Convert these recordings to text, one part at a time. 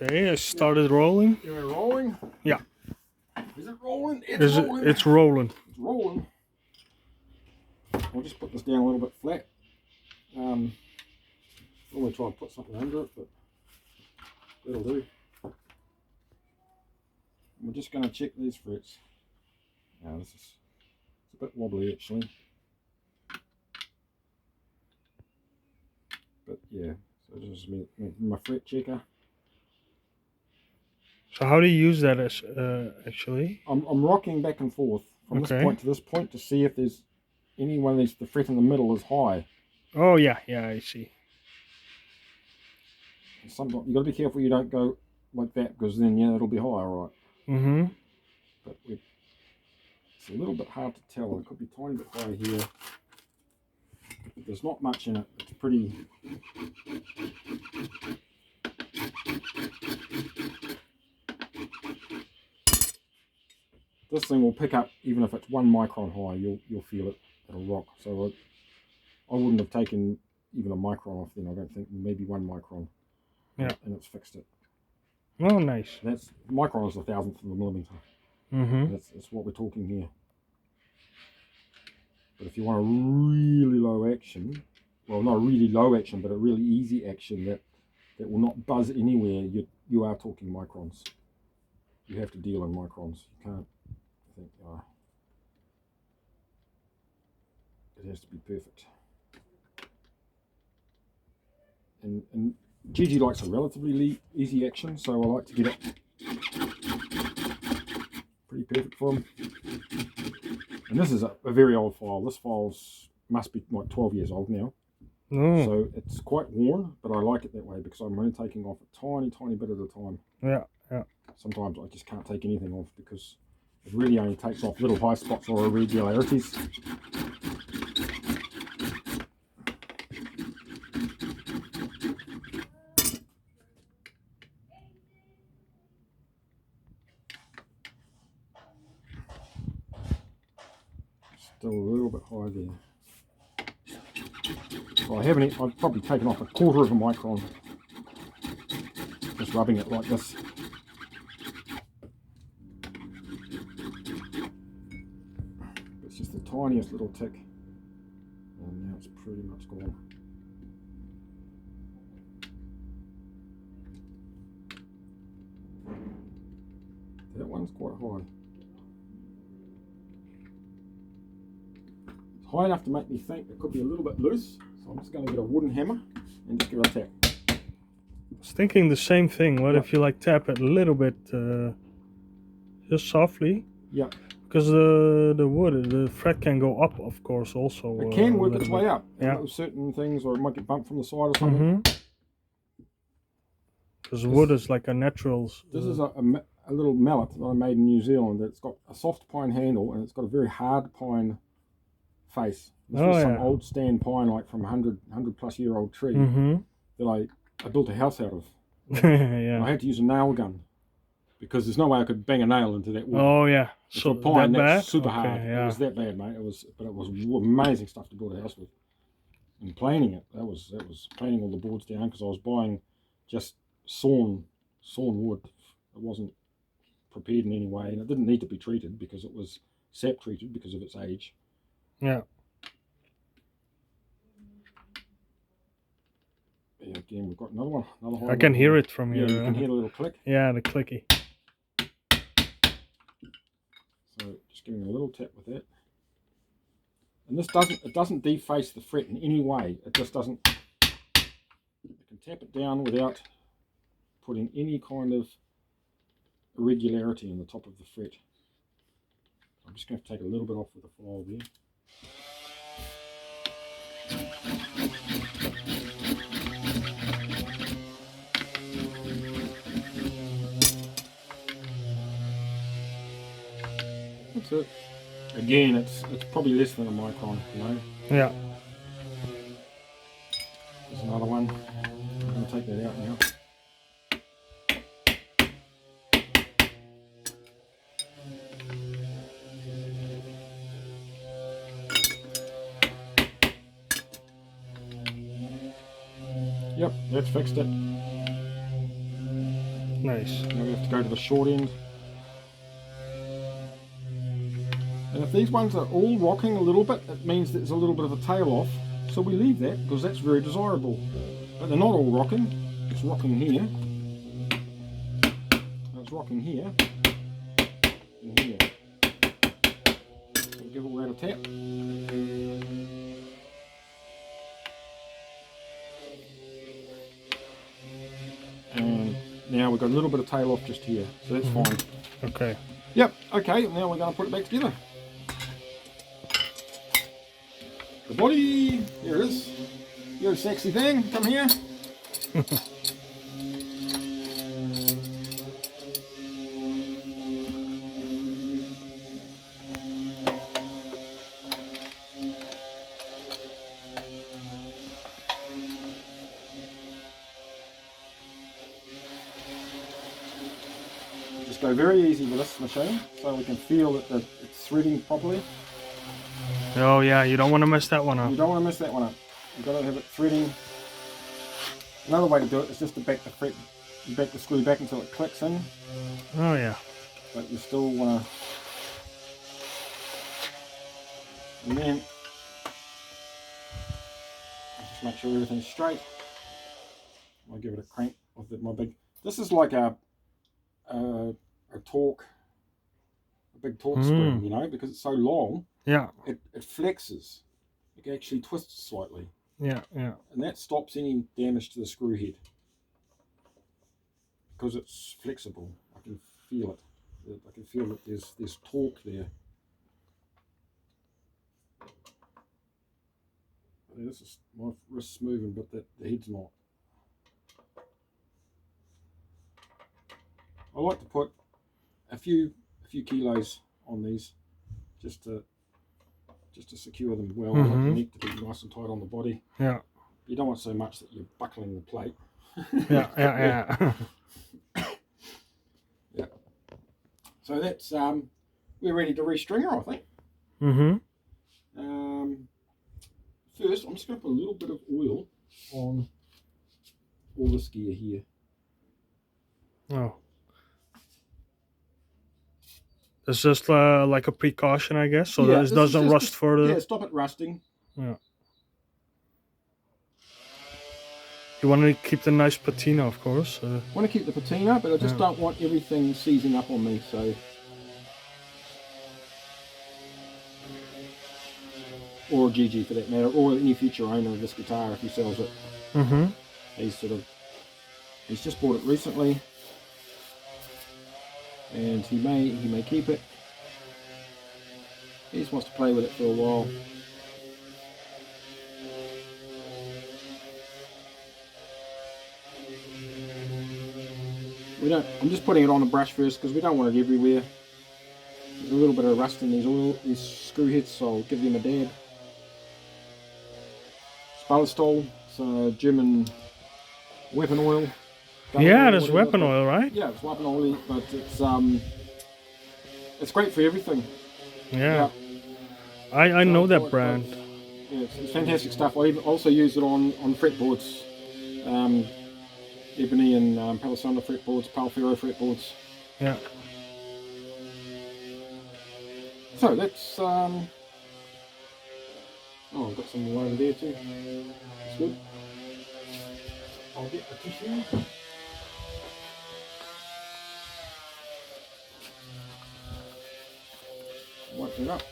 Okay, I started rolling. You're rolling? Yeah. Is it rolling? It's rolling. It's rolling. It's rolling. I'll just put this down a little bit flat. Normally try and put something under it, but that'll do. We're just going to check these frets. Now this is it's a bit wobbly actually, but yeah. So this is my fret checker. So how do you use that as actually? I'm rocking back and forth from this point to this point to see if there's any one of these. The fret in the middle is high. Oh yeah, I see. Sometimes you got to be careful you don't go like that, because then yeah, it'll be high, right? Mm-hmm. But it's a little bit hard to tell. It could be a tiny bit high here. But there's not much in it. It's pretty. This thing will pick up even if it's 1 micron high. You'll feel it. It'll rock. So I wouldn't have taken even a micron off then. I don't think. Maybe 1 micron. Yeah. And it's fixed it. Oh, nice. That's micron is 1,000th of a millimeter. Mm-hmm. That's what we're talking here. But if you want a really low action, well, not a really low action, but a really easy action that will not buzz anywhere, you are talking microns. You have to deal in microns. You can't think, it has to be perfect. And Gigi likes a relatively easy action, so I like to get it pretty perfect for him. And this is a very old file. This must be like 12 years old now. Oh. So it's quite worn, but I like it that way because I'm only taking off a tiny bit at a time. Yeah. Sometimes I just can't take anything off because it really only takes off little high spots or irregularities. Still a little bit high there. Well, I've probably taken off 1/4 of a micron. Just rubbing it like this. It's just the tiniest little tick. And now it's pretty much gone. That one's quite high. It's high enough to make me think it could be a little bit loose. So I'm just going to get a wooden hammer and just give it a tap. I was thinking the same thing. What if you like tap it a little bit, just softly? Yeah. Because the fret can go up, of course, also. It can work its way up. Yeah. Certain things, or it might get bumped from the side or something. Because wood is like a natural. This is a little mallet that I made in New Zealand. It's got a soft pine handle and it's got a very hard pine face. This was some old stand pine, like from 100 plus year old tree that I built a house out of. Yeah. And I had to use a nail gun because there's no way I could bang a nail into that wood. Oh yeah, so pine that's super hard. Yeah. It was that bad, mate. But it was amazing stuff to build a house with. And planing it, that was planing all the boards down because I was buying just sawn wood. It wasn't prepared in any way, and it didn't need to be treated because it was sap treated because of its age. Yeah. Again, we've got another one. I can hear it from here. Yeah, you can hear the little click. Yeah, the clicky. So just giving a little tap with that. And this doesn't deface the fret in any way. It just doesn't. You can tap it down without putting any kind of irregularity in the top of the fret. I'm just going to take a little bit off with the file there. That's it. Again, it's probably less than a micron, you know. Yeah. There's another one. I'm going to take that out now. Yep, that's fixed it. Nice. Now we have to go to the short end. And if these ones are all rocking a little bit, it means there's a little bit of a tail off. So we leave that because that's very desirable. But they're not all rocking. It's rocking here. And it's rocking here. And here. So we'll give all that a tap. And now we've got a little bit of tail off just here. So that's fine. Okay. Yep, okay, now we're going to put it back together. The body, here it is. You sexy thing, come here. Just go very easy with this machine so we can feel that it's threading properly. Oh yeah, you don't want to mess that one up. You don't want to mess that one up. You've got to have it threading. Another way to do it is just to back the screw back until it clicks in. Oh yeah. But you still want to. And then just make sure everything's straight. I'll give it a crank with my big. This is like a big torque spring, you know, because it's so long. Yeah. It flexes. It actually twists slightly. Yeah, yeah. And that stops any damage to the screw head. Because it's flexible. I can feel it. I can feel that there's torque there. This is my wrist's moving, but the head's not. I like to put a few kilos on these just to secure them well. I want the neck to be nice and tight on the body. Yeah. You don't want so much that you're buckling the plate. Yeah. Yeah. So that's we're ready to restring her, I think. First, I'm just going to put a little bit of oil on all this gear here. Oh. It's just like a precaution, I guess, so that it doesn't rust further. Yeah, stop it rusting. Yeah. You want to keep the nice patina, of course. I want to keep the patina, but I just don't want everything seizing up on me, so... Or GG for that matter, or any future owner of this guitar if he sells it. He's just bought it recently. And he may keep it. He just wants to play with it for a while. I'm just putting it on a brush first because we don't want it everywhere. There's a little bit of rust in these screw heads, so I'll give them a dab. Spallistol, so German weapon oil. Yeah, there's weapon oil, right? Yeah, it's weapon oil, but it's great for everything. Yeah. I know that brand. Yeah, it's fantastic stuff. I also use it on fretboards. Ebony and Palisandro fretboards, Palfero fretboards. Yeah. So that's oh, I've got some more over there too. That's good. I'll get the tissue. Wipe it up.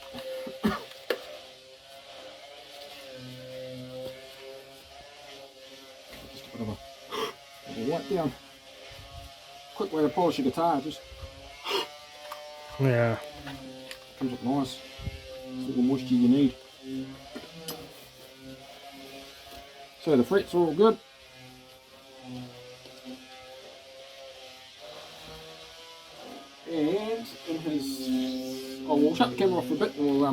Just a bit of a wipe down. Quick way to polish your guitar, just Yeah. comes up nice. It's the moisture you need. So the frets are all good. And in his... Oh, we'll shut the camera off for a bit and we'll